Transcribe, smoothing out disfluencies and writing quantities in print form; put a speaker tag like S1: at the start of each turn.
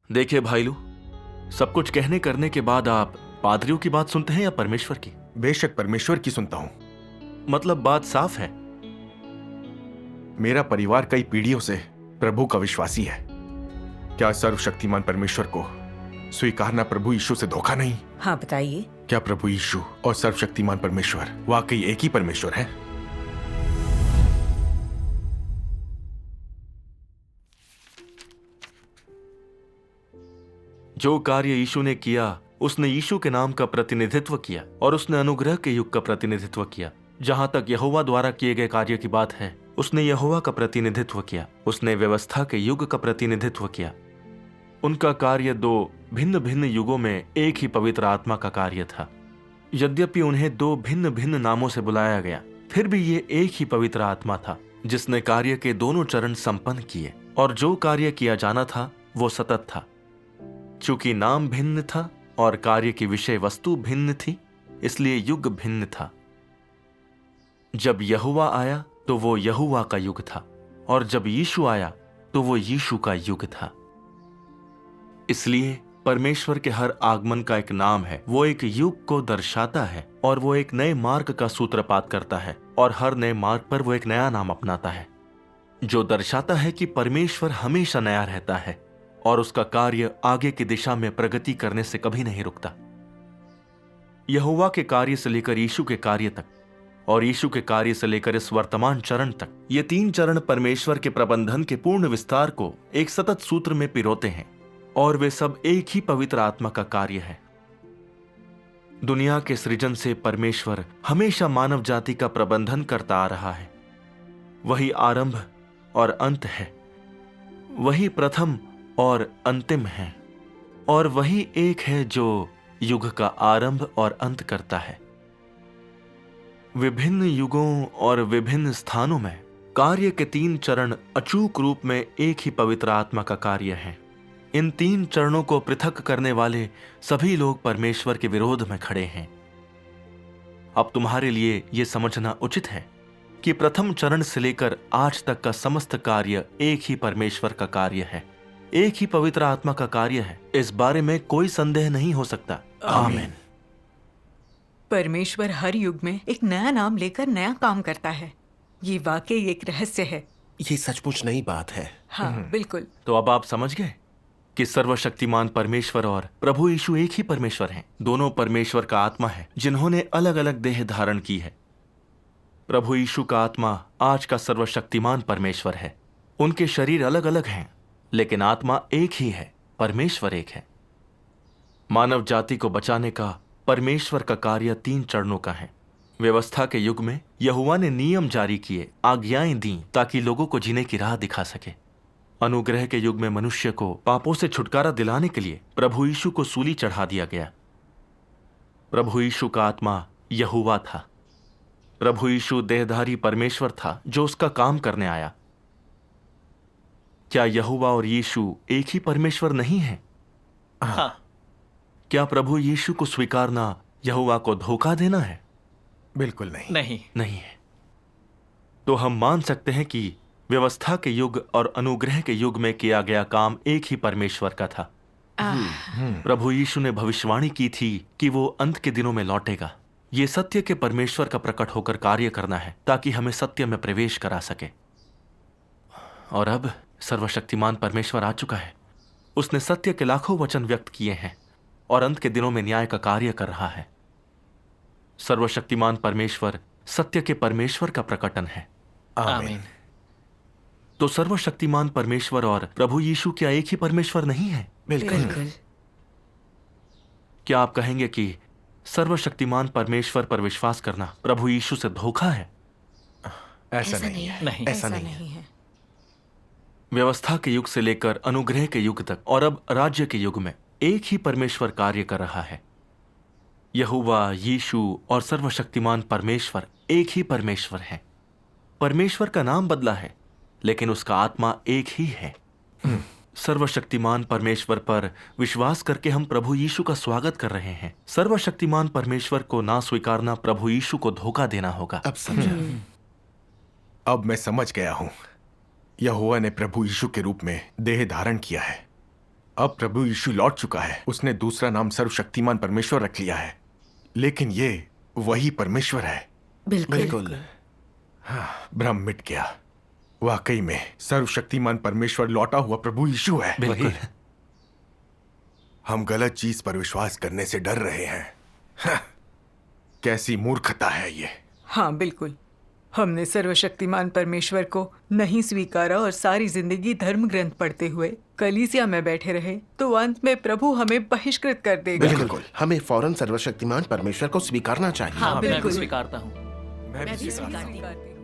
S1: देखिए भाईलू, सब कुछ कहने करने के बाद आप पादरियों की बात सुनते हैं या परमेश्वर की?
S2: बेशक परमेश्वर की सुनता हूं।
S1: मतलब बात साफ है।
S2: मेरा परिवार कई पीढ़ियों से प्रभु का विश्वासी है। क्या सर्वशक्तिमान परमेश्वर को स्वीकारना प्रभु यीशु से धोखा नहीं?
S3: हाँ बताइए।
S2: क्या प्रभु यीशु और सर्वशक्तिमान परमेश्वर वाकई एक ही परमेश्वर है?
S1: जो कार्य यीशु ने किया, उसने यीशु के नाम का प्रतिनिधित्व किया और उसने अनुग्रह के युग का प्रतिनिधित्व किया। जहां तक यहोवा द्वारा किए गए कार्य की बात है, उसने यहोवा का प्रतिनिधित्व किया। उसने व्यवस्था के युग का प्रतिनिधित्व किया। उनका कार्य दो भिन्न भिन्न युगों में एक ही पवित्र आत्मा का कार्य था। यद्यपि उन्हें दो भिन्न भिन्न नामों से बुलाया गया, फिर भी ये एक ही पवित्र आत्मा था जिसने कार्य के दोनों चरण संपन्न किए, और जो कार्य किया जाना था वो सतत था। चूंकि नाम भिन्न था और कार्य की विषय वस्तु भिन्न थी, इसलिए युग भिन्न था। जब यहोवा आया तो वो यहोवा का युग था, और जब यीशु आया तो वो यीशु का युग था। इसलिए परमेश्वर के हर आगमन का एक नाम है। वो एक युग को दर्शाता है, और वो एक नए मार्ग का सूत्रपात करता है, और हर नए मार्ग पर वो एक नया नाम अपनाता है, जो दर्शाता है कि परमेश्वर हमेशा नया रहता है और उसका कार्य आगे की दिशा में प्रगति करने से कभी नहीं रुकता। यहोवा के कार्य से लेकर यीशु के कार्य तक, और यीशु के कार्य से लेकर इस वर्तमान चरण तक, ये तीन चरण परमेश्वर के प्रबंधन के पूर्ण विस्तार को एक सतत सूत्र में पिरोते हैं, और वे सब एक ही पवित्र आत्मा का कार्य है। दुनिया के सृजन से परमेश्वर हमेशा मानव जाति का प्रबंधन करता आ रहा है। वही आरंभ और अंत है, वही प्रथम और अंतिम है, और वही एक है जो युग का आरंभ और अंत करता है। विभिन्न युगों और विभिन्न स्थानों में कार्य के तीन चरण अचूक रूप में एक ही पवित्र आत्मा का कार्य है। इन तीन चरणों को पृथक करने वाले सभी लोग परमेश्वर के विरोध में खड़े हैं। अब तुम्हारे लिए यह समझना उचित है कि प्रथम चरण से लेकर आज तक का समस्त कार्य एक ही परमेश्वर का कार्य है, एक ही पवित्र आत्मा का कार्य है। इस बारे में कोई संदेह नहीं हो सकता। आमीन।
S3: परमेश्वर हर युग में एक नया नाम लेकर नया काम करता है। ये वाकई एक रहस्य है।
S4: ये सचमुच नई बात है।
S3: हाँ बिल्कुल।
S1: तो अब आप समझ गए कि सर्वशक्तिमान परमेश्वर और प्रभु यीशु एक ही परमेश्वर हैं। दोनों परमेश्वर का आत्मा है जिन्होंने अलग अलग देह धारण की है। प्रभु यीशु का आत्मा आज का सर्वशक्तिमान परमेश्वर है। उनके शरीर अलग अलग हैं, लेकिन आत्मा एक ही है, परमेश्वर एक है। मानव जाति को बचाने का परमेश्वर का कार्य तीन चरणों का है। व्यवस्था के युग में यहोवा ने नियम जारी किए, आज्ञाएं दी ताकि लोगों को जीने की राह दिखा सके। अनुग्रह के युग में मनुष्य को पापों से छुटकारा दिलाने के लिए प्रभु यीशु को सूली चढ़ा दिया गया। प्रभु यीशु का आत्मा यहोवा था। प्रभु यीशु देहधारी परमेश्वर था जो उसका काम करने आया। क्या यहोवा और यीशु एक ही परमेश्वर नहीं है?
S4: हाँ।
S1: क्या प्रभु यीशु को स्वीकारना यहोवा को धोखा देना है?
S2: बिल्कुल नहीं।
S1: नहीं है। तो हम मान सकते हैं कि व्यवस्था के युग और अनुग्रह के युग में किया गया काम एक ही परमेश्वर का था। प्रभु यीशु ने भविष्यवाणी की थी कि वो अंत के दिनों में लौटेगा। ये सत्य के परमेश्वर का प्रकट होकर कार्य करना है ताकि हमें सत्य में प्रवेश करा सके। और अब सर्वशक्तिमान परमेश्वर आ चुका है। उसने सत्य के लाखों वचन व्यक्त किए हैं और अंत के दिनों में न्याय का कार्य कर रहा है। सर्वशक्तिमान परमेश्वर सत्य के परमेश्वर का प्रकटन है।
S4: आमीन।
S1: तो सर्वशक्तिमान परमेश्वर और प्रभु यीशु क्या एक ही परमेश्वर नहीं है?
S3: बिल्कुल।
S1: क्या आप कहेंगे कि सर्वशक्तिमान परमेश्वर पर विश्वास करना प्रभु यीशु से धोखा है?
S2: ऐसा नहीं है।
S4: नहीं,
S3: ऐसा नहीं है।
S1: व्यवस्था के युग से लेकर अनुग्रह के युग तक और अब राज्य के युग में एक ही परमेश्वर कार्य कर रहा है। यहोवा, यीशु और सर्वशक्तिमान परमेश्वर एक ही परमेश्वर है। परमेश्वर का नाम बदला है, लेकिन उसका आत्मा एक ही है। सर्वशक्तिमान परमेश्वर पर विश्वास करके हम प्रभु यीशु का स्वागत कर रहे हैं। सर्वशक्तिमान परमेश्वर को ना स्वीकारना प्रभु यीशु को धोखा देना होगा।
S4: अब समझा।
S2: अब मैं समझ गया हूं। यहोवा ने प्रभु यीशु के रूप में देह धारण किया है अब प्रभु यीशु लौट चुका है। उसने दूसरा नाम सर्वशक्तिमान परमेश्वर रख लिया है, लेकिन ये वही परमेश्वर है।
S4: बिल्कुल।
S2: भ्रम मिट गया। वाकई में सर्वशक्तिमान परमेश्वर लौटा हुआ प्रभु यीशु है।
S1: बिल्कुल।
S2: हम गलत चीज पर विश्वास करने से डर रहे हैं। हाँ, कैसी मूर्खता है ये।
S3: हाँ बिल्कुल, हमने सर्वशक्तिमान परमेश्वर को नहीं स्वीकारा और सारी जिंदगी धर्म ग्रंथ पढ़ते हुए कलीसिया में बैठे रहे, तो अंत में प्रभु हमें बहिष्कृत कर देगा।
S4: बिल्कुल, हमें फौरन सर्वशक्तिमान परमेश्वर को स्वीकारना चाहिए।
S5: हाँ, मैं भी
S3: बिल्कुल।
S5: स्वीकारता हूँ।
S3: मैं भी स्वीकारती हूँ।